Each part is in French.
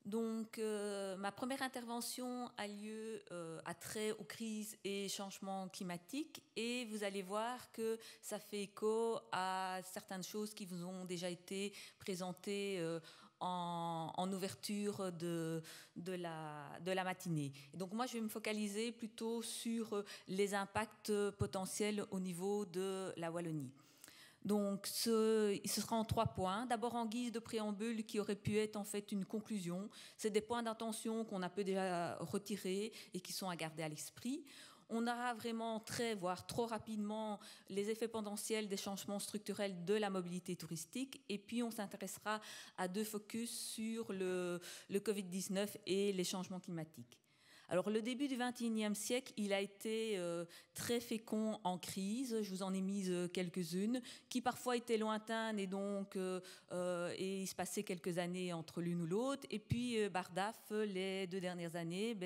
Donc, ma première intervention a trait aux crises et changements climatiques, et vous allez voir que ça fait écho à certaines choses qui vous ont déjà été présentées en ouverture de la matinée. Et donc moi, je vais me focaliser plutôt sur les impacts potentiels au niveau de la Wallonie. Donc, ce sera en 3 points. D'abord, en guise de préambule, qui aurait pu être en fait une conclusion. C'est des points d'intention qu'on a peu déjà retirés et qui sont à garder à l'esprit. On aura vraiment voire trop rapidement, les effets potentiels des changements structurels de la mobilité touristique. Et puis, on s'intéressera à 2 focus sur le Covid-19 et les changements climatiques. Alors, le début du XXIe siècle, il a été très fécond en crise. Je vous en ai mise quelques-unes, qui parfois étaient lointaines et donc il se passait quelques années entre l'une ou l'autre. Et puis, bardaf, les 2 dernières années,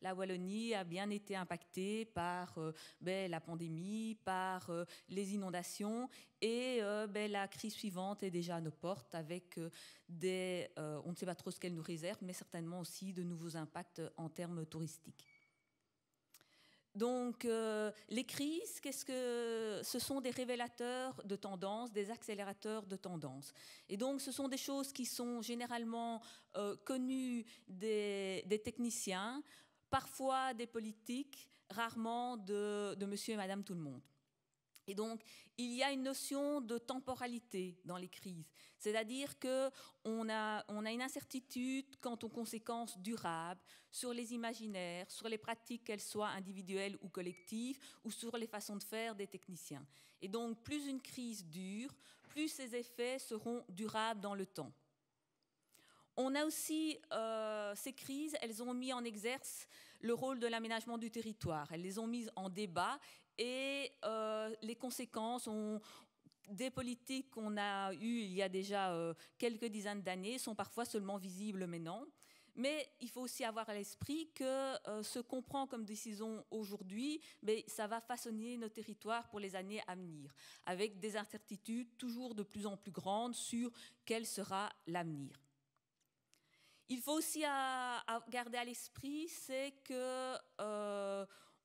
la Wallonie a bien été impactée par la pandémie, par les inondations. Et la crise suivante est déjà à nos portes avec on ne sait pas trop ce qu'elle nous réserve, mais certainement aussi de nouveaux impacts en termes touristiques. Donc, les crises, ce sont des révélateurs de tendances, des accélérateurs de tendances. Et donc, ce sont des choses qui sont généralement connues des techniciens, parfois des politiques, rarement de monsieur et madame tout le monde. Et donc, il y a une notion de temporalité dans les crises. C'est-à-dire qu'on a une incertitude quant aux conséquences durables sur les imaginaires, sur les pratiques, qu'elles soient individuelles ou collectives, ou sur les façons de faire des techniciens. Et donc, plus une crise dure, plus ses effets seront durables dans le temps. On a aussi ces crises, elles ont mis en exergue le rôle de l'aménagement du territoire. Elles les ont mises en débat et les conséquences des politiques qu'on a eues il y a déjà quelques dizaines d'années sont parfois seulement visibles maintenant. Mais il faut aussi avoir à l'esprit que ce qu'on prend comme décision aujourd'hui, ça va façonner nos territoires pour les années à venir, avec des incertitudes toujours de plus en plus grandes sur quel sera l'avenir. Il faut aussi garder à l'esprit, c'est que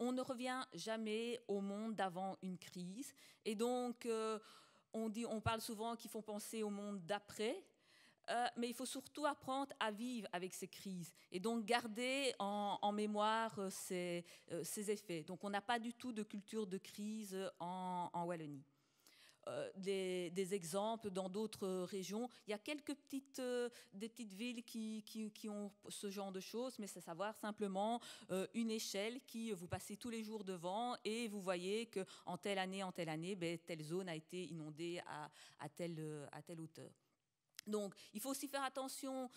on ne revient jamais au monde d'avant une crise. Et donc, on parle souvent qu'il faut penser au monde d'après, mais il faut surtout apprendre à vivre avec ces crises et donc garder en mémoire ces effets. Donc, on n'a pas du tout de culture de crise en Wallonie. Des exemples dans d'autres régions. Il y a quelques des petites villes qui ont ce genre de choses, mais c'est savoir simplement une échelle qui vous passez tous les jours devant et vous voyez qu'en telle année, telle zone a été inondée à telle hauteur. Donc, il faut aussi faire attention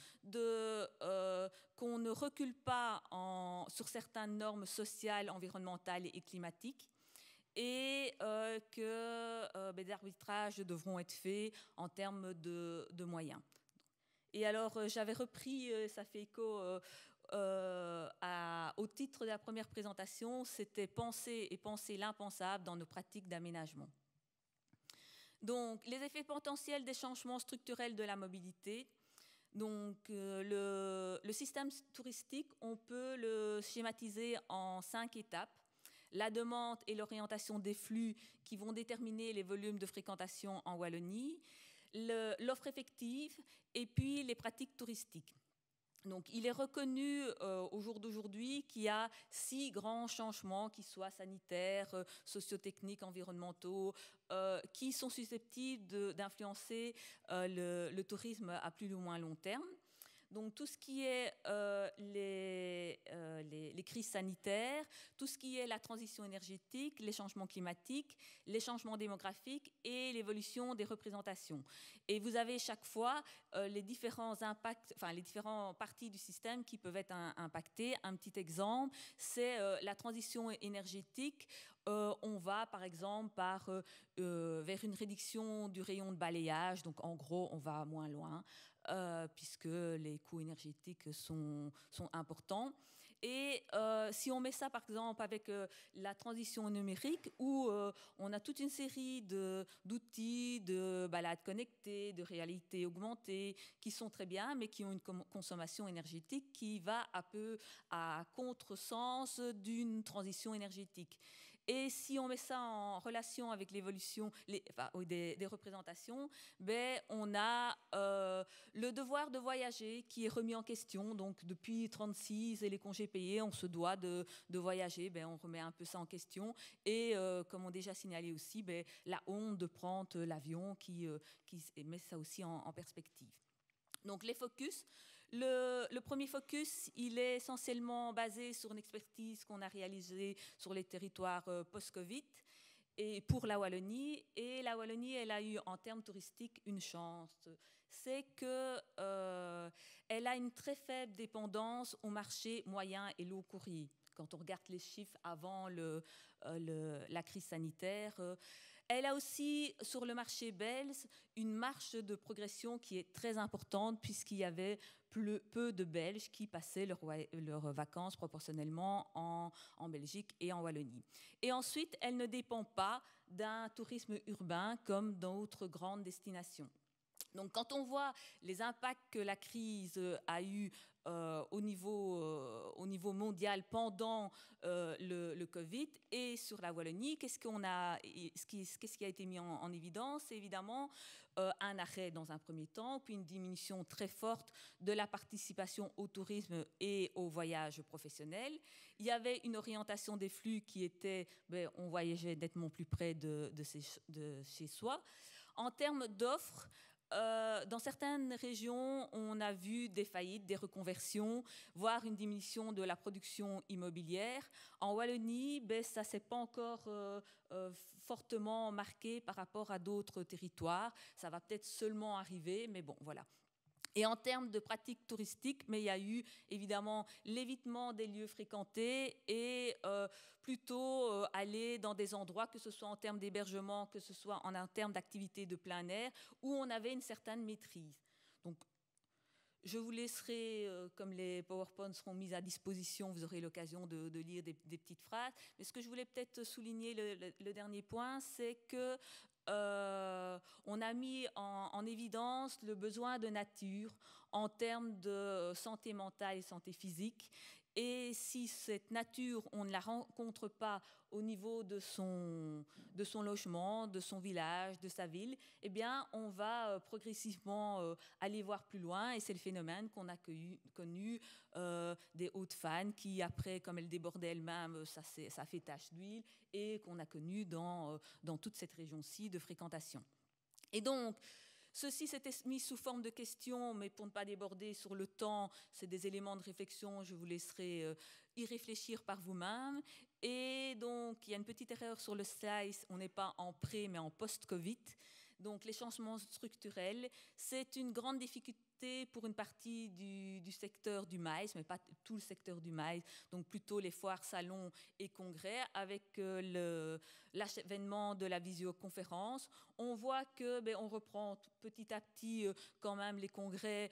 qu'on ne recule pas sur certaines normes sociales, environnementales et climatiques, et que des arbitrages devront être faits en termes de moyens. Et alors, j'avais repris, ça fait écho au titre de la première présentation, c'était « Penser et penser l'impensable dans nos pratiques d'aménagement ». Donc, les effets potentiels des changements structurels de la mobilité. Donc, le système touristique, on peut le schématiser en 5 étapes. La demande et l'orientation des flux qui vont déterminer les volumes de fréquentation en Wallonie, l'offre effective et puis les pratiques touristiques. Donc, il est reconnu au jour d'aujourd'hui qu'il y a 6 grands changements, qui soient sanitaires, sociotechniques, environnementaux, qui sont susceptibles d'influencer le tourisme à plus ou moins long terme. Donc, tout ce qui est les crises sanitaires, tout ce qui est la transition énergétique, les changements climatiques, les changements démographiques et l'évolution des représentations. Et vous avez chaque fois les différents impacts, enfin les différentes parties du système qui peuvent être impactées. Un petit exemple, c'est la transition énergétique. On va par exemple vers une réduction du rayon de balayage, donc en gros on va moins loin puisque les coûts énergétiques sont importants. Et si on met ça, par exemple, avec la transition numérique, où on a toute une série d'outils, de balades connectées, de réalité augmentée, qui sont très bien, mais qui ont une consommation énergétique qui va un peu à contresens d'une transition énergétique. Et si on met ça en relation avec l'évolution des représentations, ben, on a le devoir de voyager qui est remis en question. Donc depuis 1936 et les congés payés, on se doit de voyager. Ben, on remet un peu ça en question. Et comme on a déjà signalé aussi, ben, la honte de prendre l'avion qui met ça aussi en perspective. Donc les focus. Le premier focus, il est essentiellement basé sur une expertise qu'on a réalisée sur les territoires post-Covid et pour la Wallonie. Et la Wallonie, elle a eu en termes touristiques une chance. C'est qu'elle a une très faible dépendance au marché moyen et long courrier. Quand on regarde les chiffres avant la crise sanitaire, elle a aussi, sur le marché belge, une marge de progression qui est très importante puisqu'il y avait peu de Belges qui passaient leurs vacances proportionnellement en Belgique et en Wallonie. Et ensuite, elle ne dépend pas d'un tourisme urbain comme d'autres grandes destinations. Donc, quand on voit les impacts que la crise a eu au niveau mondial pendant le Covid et sur la Wallonie, qu'est-ce qui a été mis en évidence? C'est évidemment un arrêt dans un premier temps, puis une diminution très forte de la participation au tourisme et au voyage professionnel. Il y avait une orientation des flux qui était, on voyageait nettement plus près de chez soi. En termes d'offres, dans certaines régions, on a vu des faillites, des reconversions, voire une diminution de la production immobilière. En Wallonie, ça ne s'est pas encore fortement marqué par rapport à d'autres territoires. Ça va peut-être seulement arriver, mais bon, voilà. Et en termes de pratiques touristiques, mais il y a eu évidemment l'évitement des lieux fréquentés et plutôt aller dans des endroits, que ce soit en termes d'hébergement, que ce soit en termes d'activités de plein air, où on avait une certaine maîtrise. Donc, je vous laisserai, comme les PowerPoints seront mis à disposition, vous aurez l'occasion de lire des petites phrases. Mais ce que je voulais peut-être souligner, le dernier point, c'est que on a mis en évidence le besoin de nature en termes de santé mentale et santé physique. Et si cette nature, on ne la rencontre pas au niveau de son logement, de son village, de sa ville, eh bien, on va progressivement aller voir plus loin. Et c'est le phénomène qu'on a connu des Hauts-de-Fanes qui, après, comme elle débordait elle-même, ça fait tache d'huile, et qu'on a connu dans toute cette région-ci de fréquentation. Et donc, ceci s'était mis sous forme de questions, mais pour ne pas déborder sur le temps, c'est des éléments de réflexion, je vous laisserai y réfléchir par vous-même. Et donc, il y a une petite erreur sur le slide, on n'est pas en pré, mais en post-Covid. Donc, les changements structurels, c'est une grande difficulté pour une partie du secteur du maïs, mais pas tout le secteur du maïs, donc plutôt les foires, salons et congrès, avec l'avènement de la visioconférence. On voit que on reprend petit à petit quand même les congrès,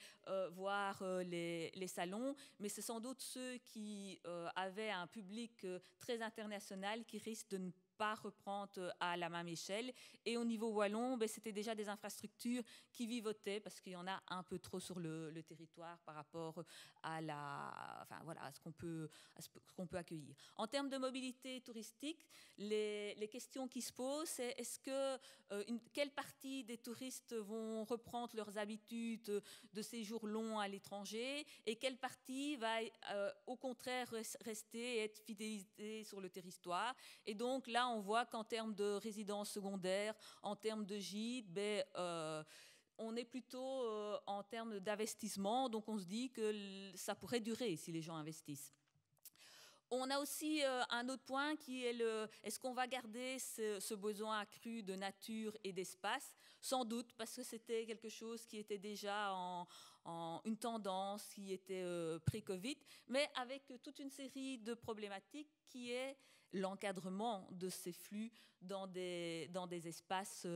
voire les salons, mais c'est sans doute ceux qui avaient un public très international qui risquent de ne pas reprendre à la même échelle. Et au niveau wallon, c'était déjà des infrastructures qui vivotaient parce qu'il y en a un peu trop sur le territoire par rapport à ce qu'on peut accueillir. En termes de mobilité touristique, les questions qui se posent, c'est quelle partie des touristes vont reprendre leurs habitudes de séjour long à l'étranger et quelle partie va au contraire rester et être fidélisée sur le territoire. Et donc là, on voit qu'en termes de résidence secondaire, en termes de gîtes, on est plutôt en termes d'investissement, donc on se dit que ça pourrait durer si les gens investissent. On a aussi un autre point qui est est-ce qu'on va garder ce besoin accru de nature et d'espace? Sans doute, parce que c'était quelque chose qui était déjà une tendance qui était pré-Covid, mais avec toute une série de problématiques qui est l'encadrement de ces flux dans des espaces.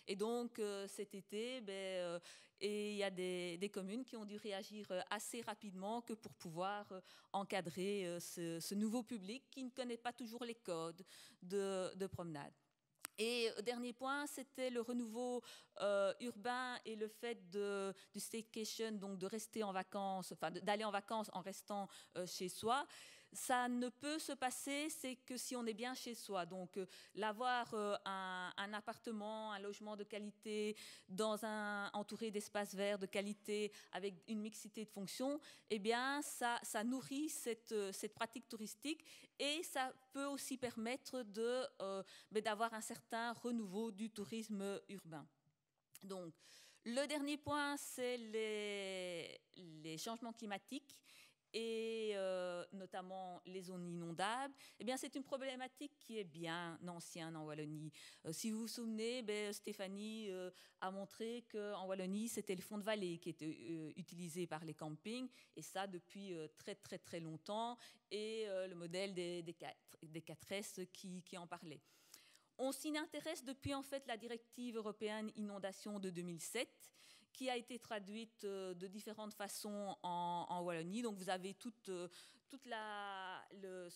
Et donc, cet été, et il y a des communes qui ont dû réagir assez rapidement que pour pouvoir encadrer ce nouveau public qui ne connaît pas toujours les codes de promenade. Et dernier point, c'était le renouveau urbain et le fait du staycation, donc de rester en vacances, enfin d'aller en vacances en restant chez soi. Ça ne peut se passer, c'est que si on est bien chez soi. Donc, l'avoir un appartement, un logement de qualité, entouré d'espaces verts de qualité, avec une mixité de fonctions, eh bien, ça nourrit cette pratique touristique et ça peut aussi permettre d'avoir un certain renouveau du tourisme urbain. Donc, le dernier point, c'est les changements climatiques et notamment les zones inondables. Eh bien, c'est une problématique qui est bien ancienne en Wallonie. Si vous vous souvenez, Stéphanie a montré qu'en Wallonie, c'était le fond de vallée qui était utilisé par les campings, et ça depuis très très très longtemps, et le modèle des 4S qui en parlait. On s'y intéresse depuis en fait la directive européenne inondation de 2007, qui a été traduite de différentes façons en Wallonie. Donc vous avez ce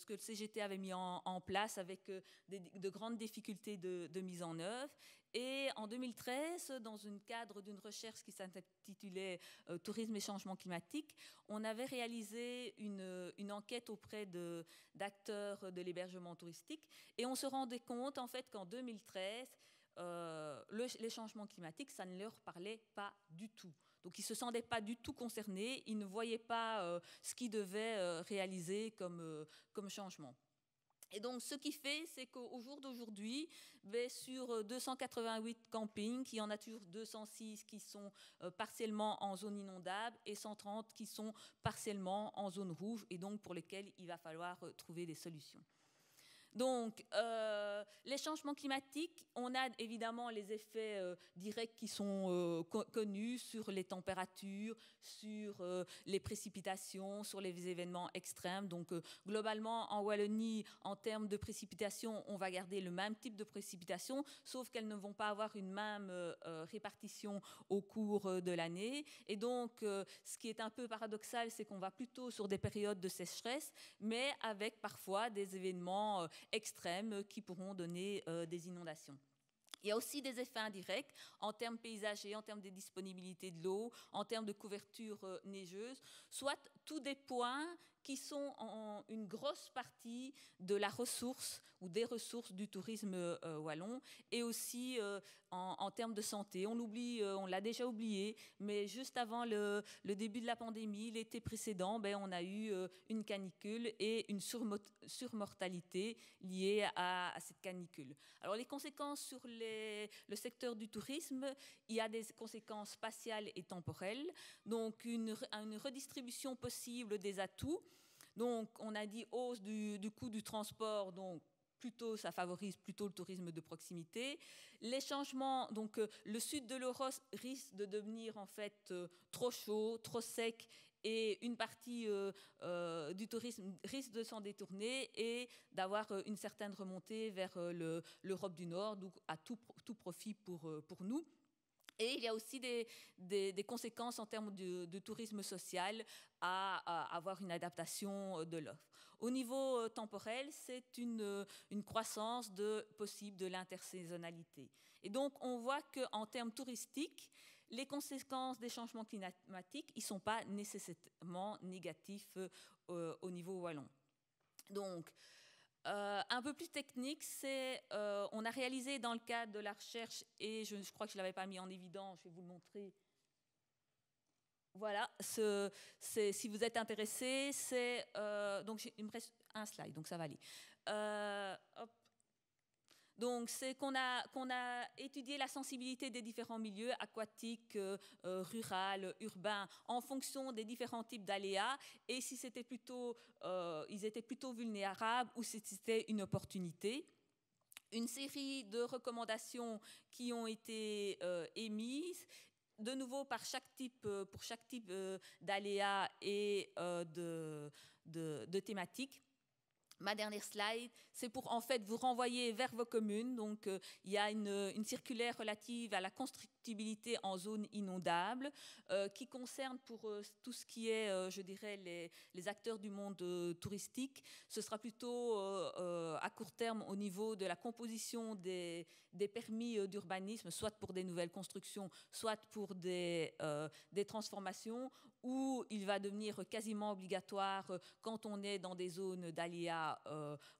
que le CGT avait mis en place avec de grandes difficultés de mise en œuvre. Et en 2013, dans le cadre d'une recherche qui s'intitulait Tourisme et changement climatique, on avait réalisé une enquête auprès d'acteurs de l'hébergement touristique, et on se rendait compte en fait qu'en 2013, les changements climatiques, ça ne leur parlait pas du tout. Donc ils ne se sentaient pas du tout concernés, ils ne voyaient pas ce qu'ils devaient réaliser comme changement. Et donc, ce qui fait, c'est qu'au jour d'aujourd'hui, sur 288 campings, il y en a toujours 206 qui sont partiellement en zone inondable et 130 qui sont partiellement en zone rouge, et donc pour lesquels il va falloir trouver des solutions. Donc, les changements climatiques, on a évidemment les effets directs qui sont connus sur les températures, sur les précipitations, sur les événements extrêmes. Donc, globalement, en Wallonie, en termes de précipitations, on va garder le même type de précipitations, sauf qu'elles ne vont pas avoir une même répartition au cours de l'année. Et donc, ce qui est un peu paradoxal, c'est qu'on va plutôt sur des périodes de sécheresse, mais avec parfois des événements extrêmes qui pourront donner des inondations. Il y a aussi des effets indirects en termes paysagers, en termes de disponibilité de l'eau, en termes de couverture neigeuse, soit tous des points qui sont en une grosse partie de la ressource ou des ressources du tourisme wallon, et aussi en termes de santé. On l'oublie, on l'a déjà oublié, mais juste avant le début de la pandémie, l'été précédent, on a eu une canicule et une surmortalité liée à cette canicule. Alors les conséquences sur le secteur du tourisme, il y a des conséquences spatiales et temporelles, donc une redistribution possible des atouts. Donc on a dit hausse du coût du transport, donc plutôt, ça favorise plutôt le tourisme de proximité. Les changements, donc le sud de l'Europe risque de devenir en fait trop chaud, trop sec, et une partie du tourisme risque de s'en détourner et d'avoir une certaine remontée vers l'Europe du Nord, donc à tout profit pour nous. Et il y a aussi des conséquences en termes de tourisme social à avoir une adaptation de l'offre. Au niveau temporel, c'est une croissance possible de l'intersaisonnalité. Et donc, on voit qu'en termes touristiques, les conséquences des changements climatiques ne sont pas nécessairement négatifs au niveau wallon. Donc, un peu plus technique, on a réalisé dans le cadre de la recherche, et je crois que je ne l'avais pas mis en évidence, je vais vous le montrer. Voilà, si vous êtes intéressé, donc il me reste un slide, donc ça va aller. Hop. Donc, c'est qu'on a étudié la sensibilité des différents milieux aquatiques, rural, urbains, en fonction des différents types d'aléas, et si c'était ils étaient plutôt vulnérables ou si c'était une opportunité. Une série de recommandations qui ont été émises. de nouveau, pour chaque type d'aléa et de thématique. Ma dernière slide, c'est pour en fait vous renvoyer vers vos communes. Donc, il y a une circulaire relative à la constructibilité en zone inondable qui concerne pour tout ce qui est, je dirais, les acteurs du monde touristique. Ce sera plutôt à court terme au niveau de la composition des permis d'urbanisme, soit pour des nouvelles constructions, soit pour des transformations, où il va devenir quasiment obligatoire quand on est dans des zones d'aléas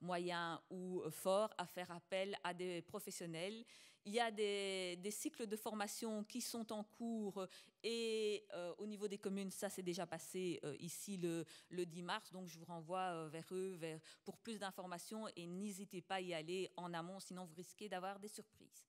moyens ou forts à faire appel à des professionnels. Il y a des cycles de formation qui sont en cours et au niveau des communes, ça s'est déjà passé ici le 10 mars. Donc je vous renvoie vers eux pour plus d'informations et n'hésitez pas à y aller en amont, sinon vous risquez d'avoir des surprises.